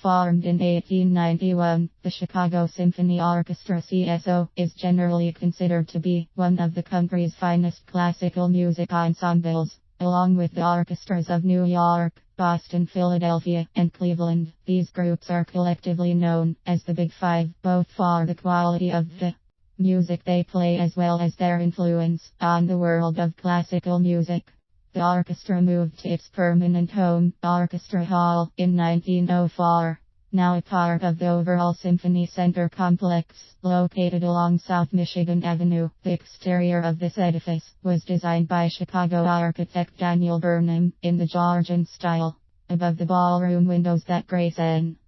Formed in 1891, the Chicago Symphony Orchestra (CSO) is generally considered to be one of the country's finest classical music ensembles. Along with the orchestras of New York, Boston, Philadelphia, and Cleveland, these groups are collectively known as the Big Five, both for the quality of the music they play as well as their influence on the world of classical music. The orchestra moved to its permanent home, Orchestra Hall, in 1904. Now a part of the overall Symphony Center complex, located along South Michigan Avenue. The exterior of this edifice was designed by Chicago architect Daniel Burnham in the Georgian style. Above the ballroom windows that grace an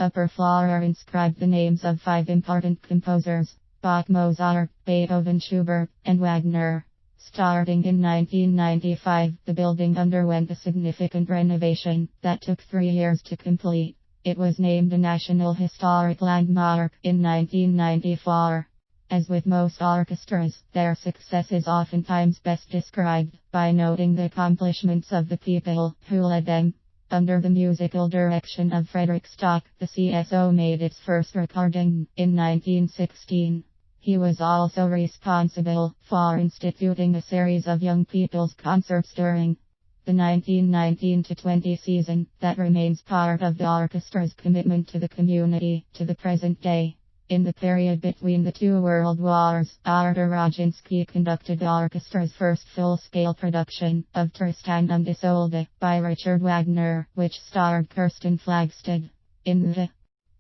upper floor are inscribed the names of 5 important composers: Bach, Mozart, Beethoven, Schubert, and Wagner. Starting in 1995, the building underwent a significant renovation that took 3 years to complete. It was named a National Historic Landmark in 1994. As with most orchestras, their success is oftentimes best described by noting the accomplishments of the people who led them. Under the musical direction of Frederick Stock, the CSO made its first recording in 1916. He was also responsible for instituting a series of young people's concerts during the 1919-20 season that remains part of the orchestra's commitment to the community to the present day. In the period between the 2 world wars, Artur Rajinsky conducted the orchestra's first full-scale production of Tristan und Isolde by Richard Wagner, which starred Kirsten Flagstad. In the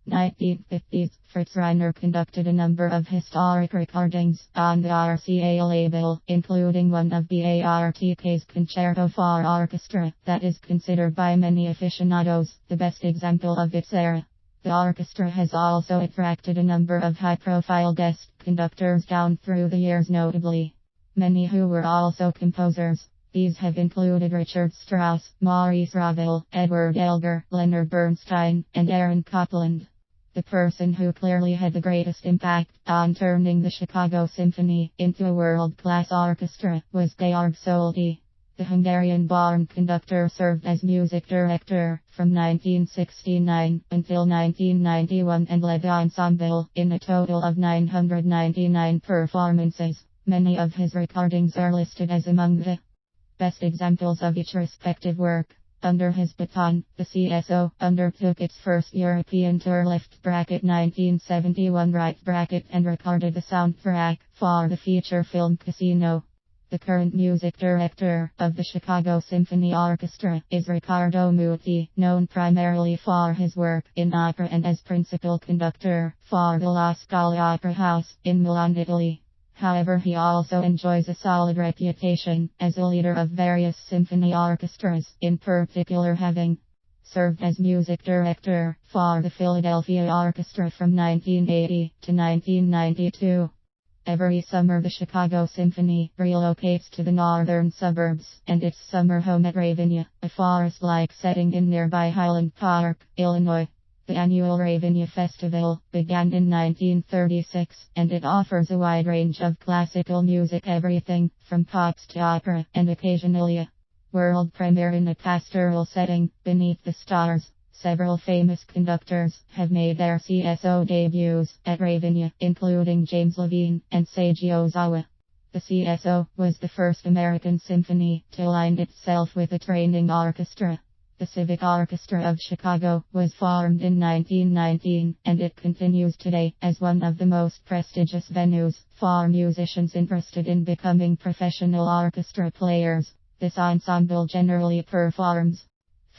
1950s, Fritz Reiner conducted a number of historic recordings on the RCA label, including one of BARTK's Concerto for Orchestra that is considered by many aficionados the best example of its era. The orchestra has also attracted a number of high-profile guest conductors down through the years, notably many who were also composers. These have included Richard Strauss, Maurice Ravel, Edward Elgar, Leonard Bernstein, and Aaron Copland. The person who clearly had the greatest impact on turning the Chicago Symphony into a world-class orchestra was Georg Solti. The Hungarian-born conductor served as music director from 1969 until 1991 and led the ensemble in a total of 999 performances. Many of his recordings are listed as among the best examples of each respective work. Under his baton, the CSO undertook its first European tour left bracket 1971 right bracket and recorded the soundtrack for the feature film Casino. The current music director of the Chicago Symphony Orchestra is Riccardo Muti, known primarily for his work in opera and as principal conductor for the La Scala Opera House in Milan, Italy. However, he also enjoys a solid reputation as a leader of various symphony orchestras, in particular having served as music director for the Philadelphia Orchestra from 1980 to 1992. Every summer the Chicago Symphony relocates to the northern suburbs and its summer home at Ravinia, a forest-like setting in nearby Highland Park, Illinois. The annual Ravinia Festival began in 1936, and it offers a wide range of classical music, everything from pops to opera, and occasionally a world premiere in a pastoral setting, beneath the stars. Several famous conductors have made their CSO debuts at Ravinia, including James Levine and Seiji Ozawa. The CSO was the first American symphony to align itself with a training orchestra. The Civic Orchestra of Chicago was formed in 1919, and it continues today as one of the most prestigious venues for musicians interested in becoming professional orchestra players. This ensemble generally performs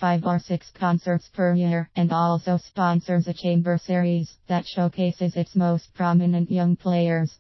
5 or 6 concerts per year and also sponsors a chamber series that showcases its most prominent young players.